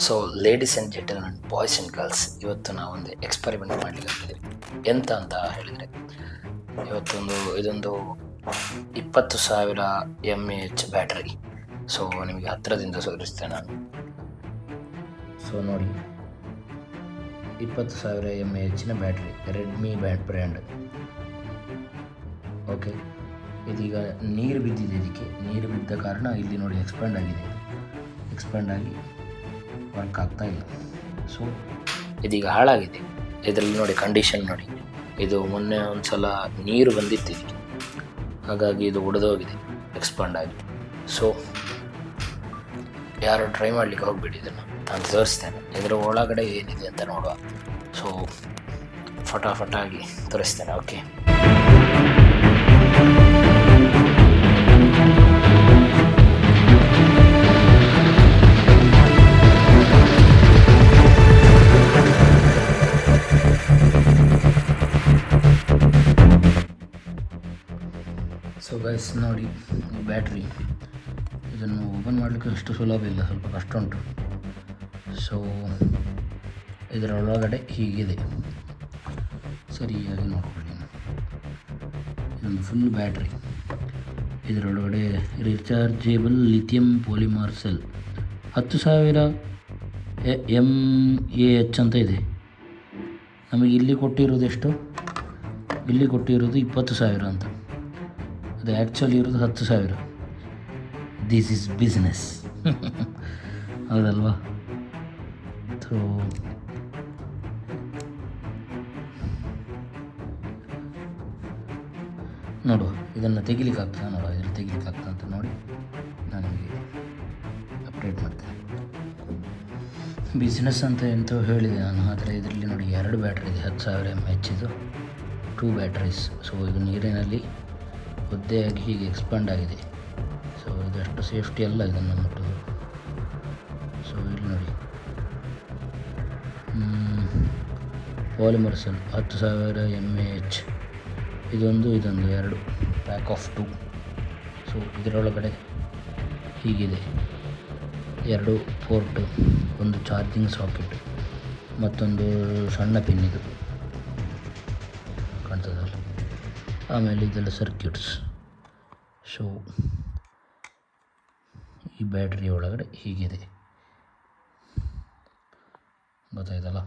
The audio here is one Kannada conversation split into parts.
So ladies and gentlemen, boys and girls, ಇವತ್ತು ನಾವೊಂದು ಎಕ್ಸ್ಪರಿಮೆಂಟ್ ಮಾಡಲಿಕ್ಕೆ ಎಂತ ಅಂತ ಹೇಳಿದರೆ, ಇದೊಂದು 20,000 mAh ಬ್ಯಾಟ್ರಿ. ಸೊ ನಿಮಗೆ ಹತ್ತಿರದಿಂದ ತೋರಿಸ್ತೇನೆ ನಾನು. ಸೊ ನೋಡಿ, 20,000 mAh battery, Redmi brand. Okay, ಇದೀಗ ನೀರು ಬಿದ್ದಿದೆ. ಇದಕ್ಕೆ ನೀರು ಬಿದ್ದ ಕಾರಣ ಇಲ್ಲಿ ನೋಡಿ ಎಕ್ಸ್ಪ್ಯಾಂಡ್ ಆಗಿ ವರ್ಕ್ ಆಗ್ತಾ ಇಲ್ಲ. ಸೊ ಇದೀಗ ಹಾಳಾಗಿದೆ. ಇದರಲ್ಲಿ ನೋಡಿ ಕಂಡೀಷನ್ ನೋಡಿ, ಇದು ಮೊನ್ನೆ ಒಂದು ಸಲ ನೀರು ಬಂದಿತ್ತು ಇದಕ್ಕೆ, ಹಾಗಾಗಿ ಇದು ಒಡೆದೋಗಿದೆ ಎಕ್ಸ್ಪಾಂಡ್ ಆಗಿ. ಸೊ ಯಾರು ಟ್ರೈ ಮಾಡಲಿಕ್ಕೆ ಹೋಗ್ಬಿಡಿ, ಇದನ್ನು ನಾನು ತೋರಿಸ್ತೇನೆ. ಇದರ ಒಳಗಡೆ ಏನಿದೆ ಅಂತ ನೋಡುವ. ಸೊ ಫಟಾಫಟಾಗಿ ತೋರಿಸ್ತೇನೆ. ಓಕೆ, ಸೊ ಗೈಸ್ ನೋಡಿ, ಬ್ಯಾಟ್ರಿ ಇದನ್ನು ಓಪನ್ ಮಾಡಲಿಕ್ಕೆ ಅಷ್ಟು ಸುಲಭ ಇಲ್ಲ, ಸ್ವಲ್ಪ ಕಷ್ಟ ಉಂಟು. ಸೊ ಇದರೊಳಗಡೆ ಹೀಗಿದೆ, ಸರಿಯಾಗಿ ನೋಡ್ಕೊಳ್ಳಿ. ಇದೊಂದು ಫುಲ್ ಬ್ಯಾಟ್ರಿ. ಇದರೊಳಗಡೆ rechargeable lithium polymer cell 10,000 mAh ಅಂತ ಇದೆ. ನಮಗೆ ಇಲ್ಲಿ ಕೊಟ್ಟಿರೋದು ಎಷ್ಟು? ಇಲ್ಲಿ ಕೊಟ್ಟಿರೋದು 20,000 ಅಂತ. ಅದು ಆ್ಯಕ್ಚುಲಿ ಇರೋದು 10,000. This is business. ಹೌದಲ್ವಾ? ಸೊ ನೋಡುವ, ಇದನ್ನು ತೆಗಿಲಿಕ್ಕೆ ಆಗ್ತದೆ ನೋಡುವ, ಇದನ್ನು ತೆಗಿಲಿಕ್ಕೆ ಆಗ್ತದೆ ಅಂತ ನೋಡಿ ನಾನು ನಿಮಗೆ ಅಪ್ಡೇಟ್ ಮಾಡ್ತೇನೆ. ಬಿಸ್ನೆಸ್ ಅಂತ ಎಂತ ಹೇಳಿದೆ ನಾನು, ಆದರೆ ಇದರಲ್ಲಿ ನೋಡಿ 2 ಬ್ಯಾಟ್ರಿ ಇದೆ, 10,000 mAh ಇದು 2 ಬ್ಯಾಟ್ರೀಸ್. ಸೊ ಇದು ನೀರಿನಲ್ಲಿ ಒದ್ದೆಯಾಗಿ ಹೀಗೆ ಎಕ್ಸ್ಪಾಂಡ್ ಆಗಿದೆ. ಸೊ ಇದಷ್ಟು ಸೇಫ್ಟಿ ಅಲ್ಲ ಇದನ್ನು ಮುಟ್ಟೋದು. ಸೊ ಇಲ್ಲಿ ನೋಡಿ, ಪಾಲಿಮರ್ ಸೆಲ್ 10,000 mAh, ಇದೊಂದು 2 ಪ್ಯಾಕ್ ಆಫ್ 2. ಸೊ ಇದರೊಳಗಡೆ ಹೀಗಿದೆ 2 ಪೋರ್ಟು, ಒಂದು ಚಾರ್ಜಿಂಗ್ ಸಾಕೆಟ್, ಮತ್ತೊಂದು ಸಣ್ಣ ಪಿನ್ ಇದು ಕಾಣ್ತದಲ್ಲ. ಆಮೇಲೆ ಇದೆಲ್ಲ ಸರ್ಕ್ಯೂಟ್ಸ್. ಸೊ ಈ ಬ್ಯಾಟ್ರಿ ಒಳಗಡೆ ಹೀಗಿದೆ, ಗೊತ್ತಾಯ್ತಲ್ಲ?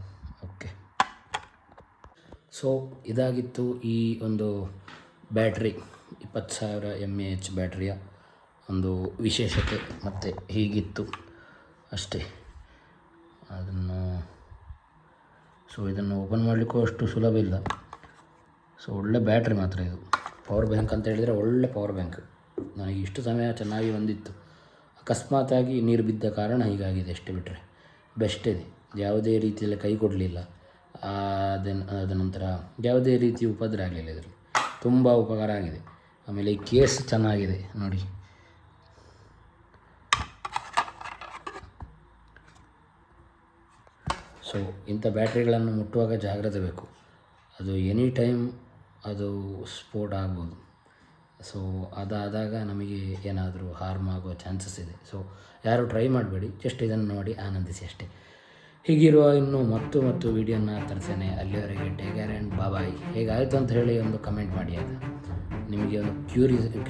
ಓಕೆ, ಸೊ ಇದಾಗಿತ್ತು ಈ ಒಂದು ಬ್ಯಾಟ್ರಿ, 20,000 mAh ಬ್ಯಾಟ್ರಿಯ ಒಂದು ವಿಶೇಷತೆ. ಮತ್ತು ಹೀಗಿತ್ತು ಅಷ್ಟೇ. ಇದನ್ನು ಓಪನ್ ಮಾಡಲಿಕ್ಕೂ ಅಷ್ಟು ಸುಲಭ ಇಲ್ಲ. ಸೊ ಒಳ್ಳೆ ಬ್ಯಾಟ್ರಿ ಮಾತ್ರ ಇದು. ಪವರ್ ಬ್ಯಾಂಕ್ ಅಂತ ಹೇಳಿದರೆ ಒಳ್ಳೆ ಪವರ್ ಬ್ಯಾಂಕ್. ನನಗೆ ಇಷ್ಟು ಸಮಯ ಚೆನ್ನಾಗಿ ಬಂದಿತ್ತು. ಅಕಸ್ಮಾತಾಗಿ ನೀರು ಬಿದ್ದ ಕಾರಣ ಹೀಗಾಗಿದೆ ಅಷ್ಟೇ, ಬಿಟ್ಟರೆ ಬೆಸ್ಟ್ ಇದೆ. ಯಾವುದೇ ರೀತಿಯಲ್ಲಿ ಕೈ ಕೊಡಲಿಲ್ಲ. ಅದ ನಂತರ ಯಾವುದೇ ರೀತಿ ಉಪದ್ರ ಆಗಲಿಲ್ಲ. ಇದರಲ್ಲಿ ತುಂಬ ಉಪಕಾರ ಆಗಿದೆ. ಆಮೇಲೆ ಈ ಕೇಸ್ ಚೆನ್ನಾಗಿದೆ ನೋಡಿ. ಸೊ ಇಂಥ ಬ್ಯಾಟ್ರಿಗಳನ್ನು ಮುಟ್ಟುವಾಗ ಜಾಗ್ರತೆ ಬೇಕು. ಅದು ಎನಿ ಟೈಮ್ ಅದು ಸ್ಫೋಟ ಆಗ್ಬೋದು. ಸೊ ಅದಾದಾಗ ನಮಗೆ ಏನಾದರೂ ಹಾರ್ಮ್ ಆಗುವ ಚಾನ್ಸಸ್ ಇದೆ. ಸೊ ಯಾರು ಟ್ರೈ ಮಾಡಬೇಡಿ, ಜಸ್ಟ್ ಇದನ್ನು ನೋಡಿ ಆನಂದಿಸಿ ಅಷ್ಟೇ. ಹೀಗಿರುವ ಇನ್ನೂ ಮತ್ತು ವೀಡಿಯೋನ ತರಿಸ್ತೇನೆ. ಅಲ್ಲಿವರೆಗೆ ಟೇಕ್ ಕೇರ್ ಆ್ಯಂಡ್ ಬಾಯ್. ಹೇಗಾಯಿತು ಅಂತ ಹೇಳಿ ಒಂದು ಕಮೆಂಟ್ ಮಾಡಿ. ಆಯಿತಾ? ನಿಮಗೆ ಒಂದು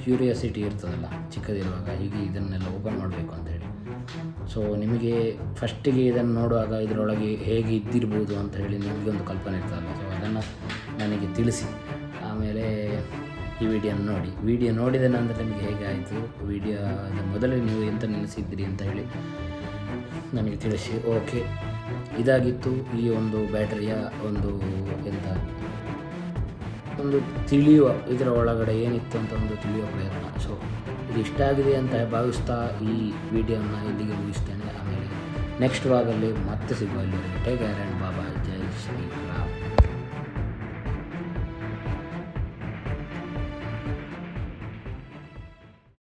ಕ್ಯೂರಿಯಾಸಿಟಿ ಇರ್ತದಲ್ಲ ಚಿಕ್ಕದಿರುವಾಗ, ಹೀಗೆ ಇದನ್ನೆಲ್ಲ ಓಪನ್ ಮಾಡಬೇಕು ಅಂತೇಳಿ. ಸೊ ನಿಮಗೆ ಫಸ್ಟಿಗೆ ಇದನ್ನು ನೋಡುವಾಗ ಇದರೊಳಗೆ ಹೇಗೆ ಇದ್ದಿರ್ಬೋದು ಅಂತ ಹೇಳಿ ನಿಮಗೆ ಒಂದು ಕಲ್ಪನೆ ಇರ್ತದಲ್ಲ. ಸೊ ಅದನ್ನು ನನಗೆ ತಿಳಿಸಿ. ಆಮೇಲೆ ಈ ವಿಡಿಯೋ ನೋಡಿದ ನಂತರ ನಿಮಗೆ ಹೇಗೆ ಆಯಿತು, ವಿಡಿಯೋದ ಮೊದಲೇ ನೀವು ಎಂತ ನೆನೆಸಿದ್ದೀರಿ ಅಂತ ಹೇಳಿ ನನಗೆ ತಿಳಿಸಿ. ಓಕೆ, ಇದಾಗಿತ್ತು ಈ ಒಂದು ಬ್ಯಾಟರಿಯ ಒಂದು ತಿಳಿಯುವ, ಇದರ ಒಳಗಡೆ ಏನಿತ್ತು ಅಂತ ಒಂದು ತಿಳಿಯುವ ಪ್ರಯತ್ನ. ಸೊ ಇದು ಇಷ್ಟ ಆಗಿದೆ ಅಂತ ಭಾವಿಸ್ತಾ ಈ ವಿಡಿಯೋನ ಇಲ್ಲಿಗೆ ಮುಗಿಸ್ತೇನೆ. ಆಮೇಲೆ ನೆಕ್ಸ್ಟ್ ಭಾಗದಲ್ಲಿ ಮತ್ತೆ ಸಿಗುವ. ಇಲ್ಲಿವರೆಗೆ ಟೇಕ್ ಕೇರ್ ಆ್ಯಂಡ್ ಬಾಯ್. ಜೈ ಶ್ರೀರಾಮ್.